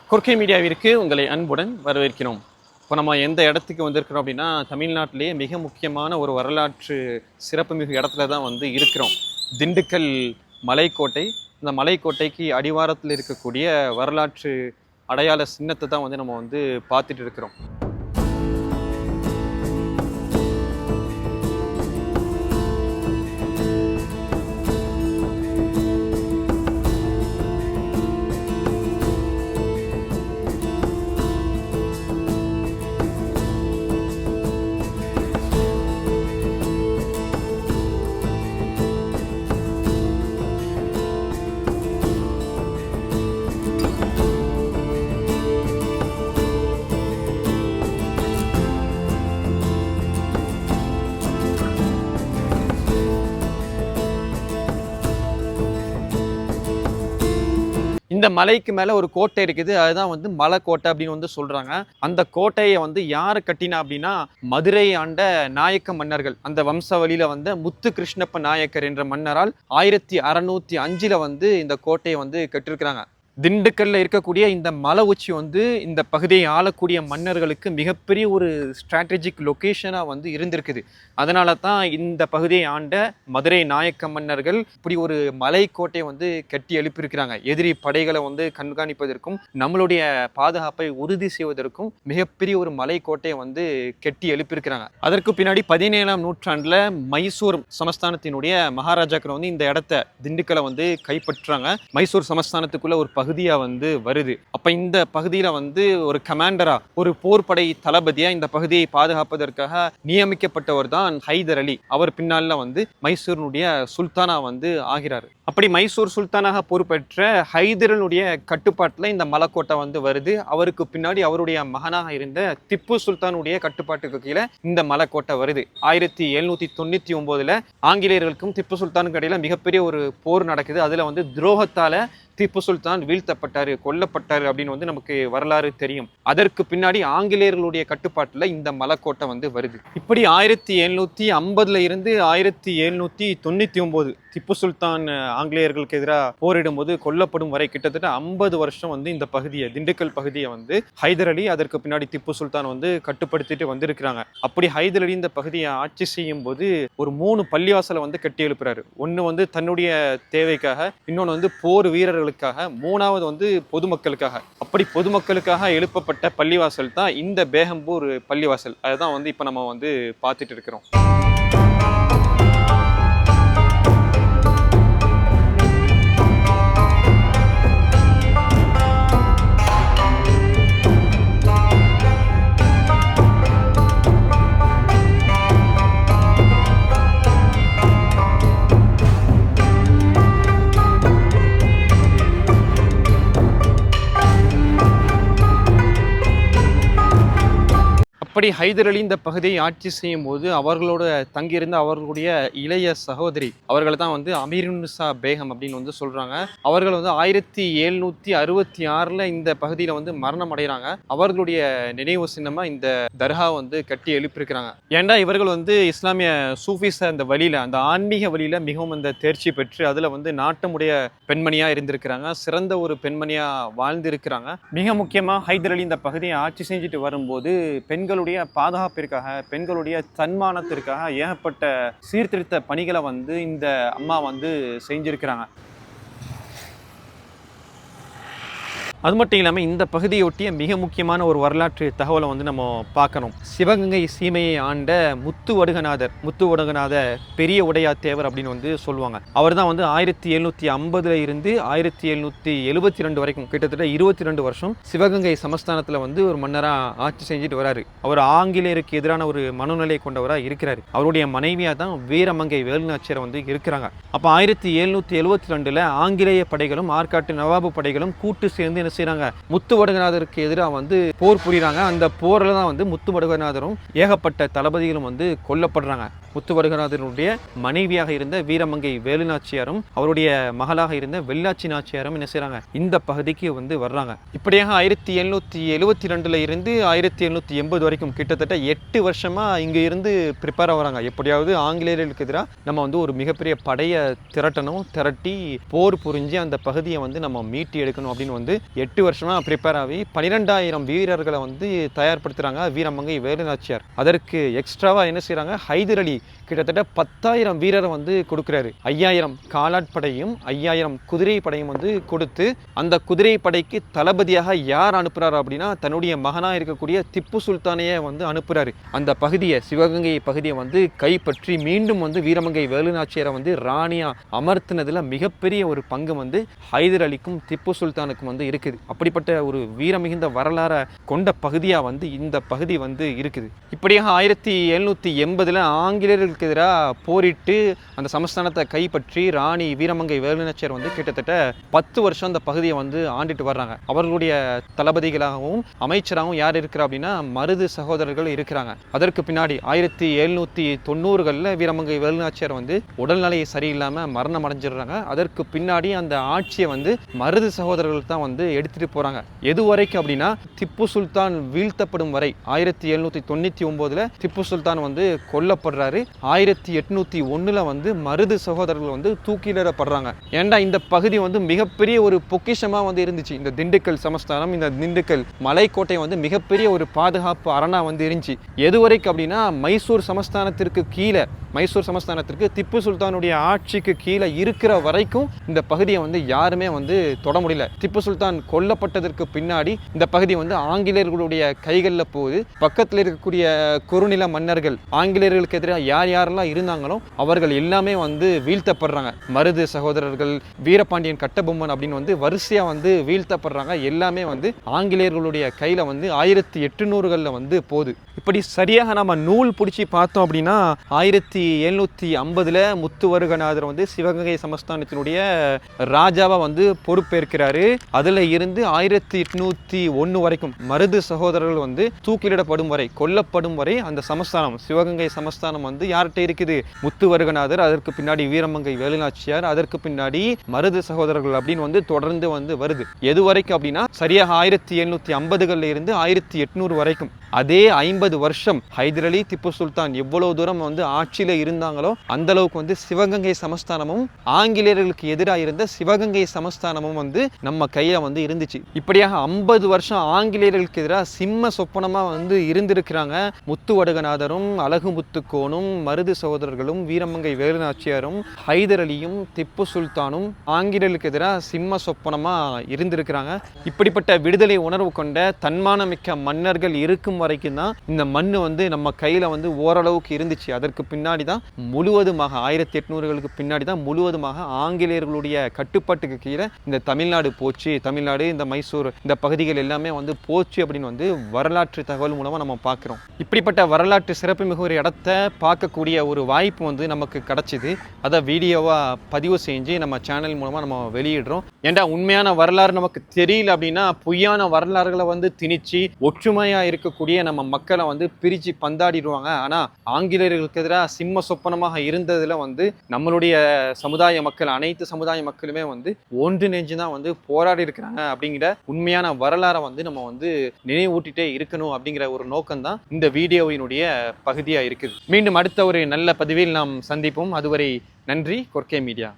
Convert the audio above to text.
குறுக்கை மீடியாவிற்கு உங்களை அன்புடன் வரவேற்கிறோம். இப்போ நம்ம எந்த இடத்துக்கு வந்திருக்கிறோம் அப்படின்னா, தமிழ்நாட்டிலேயே மிக முக்கியமான ஒரு வரலாற்று சிறப்புமிகு இடத்துல தான் இருக்கிறோம். திண்டுக்கல் மலைக்கோட்டை. இந்த மலைக்கோட்டைக்கு அடிவாரத்தில் இருக்கக்கூடிய வரலாற்று அடையாள சின்னத்தை தான் நம்ம பார்த்துட்டு இருக்கிறோம். இந்த மலைக்கு மேலே ஒரு கோட்டை இருக்குது. அதுதான் மலைக்கோட்டை அப்படின்னு சொல்றாங்க. அந்த கோட்டையை யாரு கட்டினா அப்படின்னா, மதுரை ஆண்ட நாயக்க மன்னர்கள். அந்த வம்சவழியில முத்து கிருஷ்ணப்ப நாயக்கர் என்ற மன்னரால் 1605 இந்த கோட்டையை கட்டிருக்கிறாங்க. திண்டுக்கல்ல இருக்கக்கூடிய இந்த மலை உச்சி இந்த பகுதியை ஆளக்கூடிய மன்னர்களுக்கு மிகப்பெரிய ஒரு ஸ்ட்ராட்டஜிக் லொக்கேஷனாக இருந்திருக்குது. அதனால தான் இந்த பகுதியை ஆண்ட மதுரை நாயக்க மன்னர்கள் இப்படி ஒரு மலைக்கோட்டையை கட்டி எழுப்பியிருக்கிறாங்க. எதிரி படைகளை கண்காணிப்பதற்கும் நம்மளுடைய பாதுகாப்பை உறுதி செய்வதற்கும் மிகப்பெரிய ஒரு மலைக்கோட்டையை கட்டி எழுப்பியிருக்கிறாங்க. அதற்கு பின்னாடி 17ஆம் நூற்றாண்டில் மைசூர் சமஸ்தானத்தினுடைய மகாராஜாக்கள் இந்த இடத்த திண்டுக்கலை கைப்பற்றுறாங்க. மைசூர் சமஸ்தானத்துக்குள்ள ஒரு பகுதியா வருது. அப்ப இந்த பகுதியில ஒரு கமாண்டரா, ஒரு போர்படை தளபதியா இந்த பகுதியை பாதுகாப்பதற்காக நியமிக்கப்பட்டவர் தான் ஹைதர் அலி. அவர் பின்னால மைசூருடைய சுல்தானா ஆகிறார். அப்படி மைசூர் சுல்தானாக பொறுப்பேற்ற ஹைதரனுடைய கட்டுப்பாட்டுல இந்த மலைக்கோட்டை வருது. அவருக்கு பின்னாடி அவருடைய மகனாக இருந்த திப்பு சுல்தானுடைய கட்டுப்பாட்டுக்கு கீழே இந்த மலைக்கோட்டை வருது. 1799 ஆங்கிலேயர்களுக்கும் திப்பு சுல்தானுக்கு இடையில மிகப்பெரிய ஒரு போர் நடக்குது. அதுல துரோகத்தால திப்பு சுல்தான் வீழ்த்தப்பட்டாரு, கொல்லப்பட்டாரு அப்படின்னு நமக்கு வரலாறு தெரியும். அதற்கு பின்னாடி ஆங்கிலேயர்களுடைய கட்டுப்பாட்டுல இந்த மலைக்கோட்டை வருது. இப்படி 1750 இருந்து 1799 திப்பு சுல்தான் ஆங்கிலேயர்களுக்கு எதிராக போரிடும் போது கொல்லப்படும் வரை கிட்டத்தட்ட 50 வருஷம் இந்த பகுதியை, திண்டுக்கல் பகுதியை ஹைதர் அலி, அதற்கு பின்னாடி திப்பு சுல்தான் கட்டுப்படுத்திட்டு வந்திருக்கிறாங்க. அப்படி ஹைதர் அலி இந்த பகுதியை ஆட்சி செய்யும் போது ஒரு 3 பள்ளிவாசலை கட்டி எழுப்புறாரு. ஒன்னு தன்னுடைய தேவைக்காக, இன்னொன்னு போர் வீரர்களுக்காக, மூணாவது பொதுமக்களுக்காக. அப்படி பொதுமக்களுக்காக எழுப்பப்பட்ட பள்ளிவாசல் தான் இந்த பேகம்பூர் பள்ளிவாசல். அதுதான் இப்ப நம்ம பார்த்துட்டு இருக்கிறோம். அப்படி ஹைதர் அலி இந்த பகுதியை ஆட்சி செய்யும் போது அவர்களோட தங்கியிருந்த அவர்களுடைய இளைய சகோதரி, அவர்கள் தான் அமீருன்னிசா பேகம் அப்படின்னு சொல்றாங்க. அவர்கள் 1766 இந்த பகுதியில மரணம் அடைகிறாங்க. அவர்களுடைய நினைவு சின்னமா இந்த தர்கா கட்டி எழுப்பியிருக்கிறாங்க. ஏண்டா இவர்கள் இஸ்லாமிய சூஃபிச அந்த வழியில, அந்த ஆன்மீக வழியில மிகவும் அந்த தேர்ச்சி பெற்று அதுல நாட்டமுடைய பெண்மணியா இருந்திருக்கிறாங்க. சிறந்த ஒரு பெண்மணியா வாழ்ந்திருக்கிறாங்க. மிக முக்கியமா ஹைதர் அலி இந்த பகுதியை ஆட்சி செஞ்சுட்டு வரும்போது பெண்களுடைய பாதுகாப்பிற்காக, பெண்களுடைய தன்மானத்திற்காக ஏகப்பட்ட சீர்திருத்த பணிகளை இந்த அம்மா செஞ்சிருக்கிறாங்க. அது மட்டும் இல்லாமல் இந்த பகுதியொட்டிய மிக முக்கியமான ஒரு வரலாற்று தகவலை நம்ம பார்க்கணும். சிவகங்கை சீமையை ஆண்ட முத்துவடுகநாத பெரிய உடையார் தேவர் அப்படின்னு சொல்லுவாங்க. அவர் தான் 1750 இருந்து 1772 வரைக்கும் கிட்டத்தட்ட 22 வருஷம் சிவகங்கை சமஸ்தானத்தில் ஒரு மன்னராக ஆட்சி செஞ்சுட்டு வராரு. அவர் ஆங்கிலேயருக்கு எதிரான ஒரு மனநிலை கொண்டவராக இருக்கிறார். அவருடைய மனைவியாக தான் வீரமங்கை வேலுநாச்சியார் இருக்கிறாங்க. அப்போ 1772 ஆங்கிலேய படைகளும் ஆற்காட்டு நவாபு படைகளும் கூட்டு சேர்ந்து செய்றாங்க, முத்துவடுகநாதருக்கு எதிராக போர் புரியுறாங்க. அந்த போரில் தான் முத்துவடுகநாதரும் ஏகப்பட்ட தளபதிகளும் கொல்லப்படுறாங்க. முத்துவடுகநாதனுடைய மனைவியாக இருந்த வீரமங்கை வேலுநாச்சியாரும் அவருடைய மகளாக இருந்த வெள்ளாச்சி நாச்சியாரும் என்ன செய்றாங்க, இந்த பகுதிக்கு வந்து வர்றாங்க. இப்படியாக 1772 இருந்து 1780 வரைக்கும் கிட்டத்தட்ட 8 வருஷமா இங்க இருந்து ப்ரிப்பேர் ஆகுறாங்க. எப்படியாவது ஆங்கிலேயர்களுக்கு எதிராக நம்ம வந்து ஒரு மிகப்பெரிய படையை திரட்டி போர் புரிஞ்சு அந்த பகுதியை வந்து நம்ம மீட்டி எடுக்கணும் அப்படின்னு வந்து 8 வருஷமா ப்ரிப்பேர் ஆகி 12,000 வீரர்களை வந்து தயார்படுத்துறாங்க வீரமங்கை வேலுநாச்சியார். அதற்கு எக்ஸ்ட்ராவா என்ன செய்றாங்க, ஹைதர் அலி கிட்டத்தட்ட 10,000 வீரரை வந்து கொடுக்குறாரு. 5,000 காலாட்படையும் 5,000 குதிரை படையும் வந்து கொடுத்து, அந்த குதிரை படைக்கு தளபதியாக யார் அனுப்புறாரு அப்படின்னா தன்னுடைய மகனா இருக்கக்கூடிய திப்பு சுல்தானையே வந்து அனுப்புறாரு. அந்த பகுதியை, சிவகங்கை பகுதியை வந்து கைப்பற்றி மீண்டும் வந்து வீரமங்கை வேலுநாச்சியாரை வந்து ராணியா அமர்த்தினதுல மிகப்பெரிய ஒரு பங்கு வந்து ஹைதர் அலிக்கும் திப்பு சுல்தானுக்கும் வந்து இருக்குது. அப்படிப்பட்ட ஒரு வீரமிகுந்த வரலாறை கொண்ட பகுதியா வந்து இந்த பகுதி வந்து இருக்குது. இப்படியாக 1780 ஆங்கிலேயர்களுக்கு எதிராக போரிட்டு அந்த சமஸ்தானத்தை கைப்பற்றி ராணி வீரமங்கை வேலுநாச்சியார் வந்து கிட்டத்தட்ட 10 வருஷம் அந்த பகுதியை வந்து ஆண்டுட்டு வர்றாங்க. அவர்களுடைய தளபதிகளாகவும் அமைச்சராகவும் யார் இருக்கிறா அப்படின்னா மருது சகோதரர்கள் இருக்கிறாங்க. அதற்கு பின்னாடி 1790களில் வீரமங்கை வேலுநாச்சியார் வந்து உடல்நிலை சரியில்லாம மரணம் அடைஞ்சிடுறாங்க. அதற்கு பின்னாடி அந்த ஆட்சியை வந்து மருது சகோதரர்கள் தான் வந்து எடுத்துட்டு போறாங்க. எது வரைக்கும் அப்படின்னா திப்பு சுல்தான் வீழ்த்தப்படும் வரை 1799 திப்பு சுல்தான் வந்து கொல்லப்படுறாரு. 1801 வந்து மருது சகோதரர்கள் வந்து தூக்கிலிடப்படுறாங்க. ஏண்டா இந்த பகுதி வந்து மிகப்பெரிய ஒரு பொக்கிஷமா வந்து இருந்துச்சு. இந்த திண்டுக்கல் சமஸ்தானம், இந்த திண்டுக்கல் மலைக்கோட்டை வந்து மிகப்பெரிய ஒரு பாதுகாப்பு அரணா வந்து இருந்துச்சு. எது வரைக்கும் அப்படின்னா மைசூர் சமஸ்தானத்திற்கு திப்பு சுல்தானுடைய ஆட்சிக்கு கீழே இருக்கிற வரைக்கும் இந்த பகுதியை வந்து யாருமே வந்து தொட முடியல. திப்பு சுல்தான் கொல்லப்பட்டதற்கு பின்னாடி இந்த பகுதி வந்து ஆங்கிலேயர்களுடைய கைகளில் போகுது. பக்கத்தில் இருக்கக்கூடிய குறுநில மன்னர்கள் ஆங்கிலேயர்களுக்கு எதிராக யாரெல்லாம் இருந்தாங்களோ அவர்கள் எல்லாமே வந்து வீழ்த்தப்படுறாங்க. மருது சகோதரர்கள், வீரபாண்டியன் கட்டபொம்மன் அப்படின்னு வந்து வரிசையா வந்து வீழ்த்தப்படுறாங்க. எல்லாமே வந்து ஆங்கிலேயர்களுடைய கையில வந்து 1800களில் வந்து போகுது. இப்படி சரியாக நம்ம நூல் பிடிச்சி பார்த்தோம் அப்படின்னா 1750 முத்துவடுகநாதர் வந்து சிவகங்கை சமஸ்தானத்தினுடைய ராஜாவா வந்து பொறுப்பேற்கிறாரு. அதுல இருந்து 1801 வரைக்கும் மருது சகோதரர்கள் வந்து தூக்கிலிடப்படும் வரை, கொல்லப்படும் வரை அந்த சமஸ்தானம், சிவகங்கை சமஸ்தானம் வந்து யார்கிட்ட இருக்குது, முத்துவடுகநாதர், அதற்கு பின்னாடி வீரமங்கை வேலுநாச்சியார், அதற்கு பின்னாடி மருது சகோதரர்கள் அப்படின்னு வந்து தொடர்ந்து வந்து வருது. எது வரைக்கும் அப்படின்னா சரியாக 1750களில் இருந்து 1800 வரைக்கும். அதே 50 வருஷம் ஹைதர் அலி, திப்பு சுல்தான் எவ்வளவு தூரம் வந்து ஆட்சியில இருந்தாங்களோ அந்த அளவுக்கு வந்து சிவகங்கை சமஸ்தானமும் ஆங்கிலேயர்களுக்கு எதிராக இருந்த சிவகங்கை சமஸ்தானமும் வந்து நம்ம கையில வந்து இருந்துச்சு. இப்படியாக 50 வருஷம் ஆங்கிலேயர்களுக்கு எதிராக சிம்ம சொப்பனமா வந்து இருந்திருக்கிறாங்க முத்துவடுகநாதரும், அழகு முத்துக்கோனும், மருது சகோதரர்களும், வீரமங்கை வேலுநாச்சியாரும், ஹைதர் அலியும், திப்பு சுல்தானும் ஆங்கிலேயர்களுக்கு எதிராக சிம்ம சொப்பனமா இருந்திருக்கிறாங்க. இப்படிப்பட்ட விடுதலை உணர்வு கொண்ட தன்மானமிக்க மன்னர்கள் இருக்கும் வரைக்கும் தான் இந்த மண்ணு வந்து நம்ம கையில வந்து ஓரளவுக்கு இருந்துச்சு. அதற்கு பின்னாடி தான் முழுவதுமாக 1800களுக்கு பின்னாடி தான் முழுவதுமாக ஆங்கிலேயர்களுடைய கட்டுப்பாட்டுக்கு கீழே இந்த தமிழ்நாடு போச்சு. தமிழ்நாடு, இந்த மைசூர், இந்த பகுதிகள் எல்லாமே வந்து போச்சு அப்படின்னு வந்து வரலாற்று தகவல் மூலமா நம்ம பார்க்கிறோம். இப்படிப்பட்ட வரலாற்று சிறப்புமிகு ஒரு இடத்தை பார்க்கக்கூடிய ஒரு வாய்ப்பு வந்து நமக்கு கிடைச்சிது. அதை வீடியோவா பதிவு செஞ்சு நம்ம சேனல் மூலமா நம்ம வெளியிடுறோம். ஏன்டா உண்மையான வரலாறு நமக்கு தெரியல அப்படின்னா பொய்யான வரலாறுகளை வந்து திணிச்சு ஒற்றுமையா இருக்கக்கூடிய நம்ம மக்களை வந்து பிரிச்சு பந்தாடிடுவாங்க. ஆனா ஆங்கிலேயர்களுக்கு எதிராக சிம்ம சொப்பனமாக இருந்ததுல வந்து நம்மளுடைய சமுதாய மக்கள், அனைத்து சமுதாய மக்களுமே வந்து ஒன்றிணைஞ்சு தான் வந்து போராடி இருக்கிறாங்க அப்படிங்கிற உண்மையான வரலாறை வந்து நம்ம வந்து நினைவூட்டிட்டே இருக்கணும் அப்படிங்கிற ஒரு நோக்கம் தான் இந்த வீடியோவினுடைய பகுதியா இருக்குது. மீண்டும் அடுத்த ஒரு நல்ல பதிவில் நாம் சந்திப்போம். அதுவரை நன்றி. கொர்க்கே மீடியா.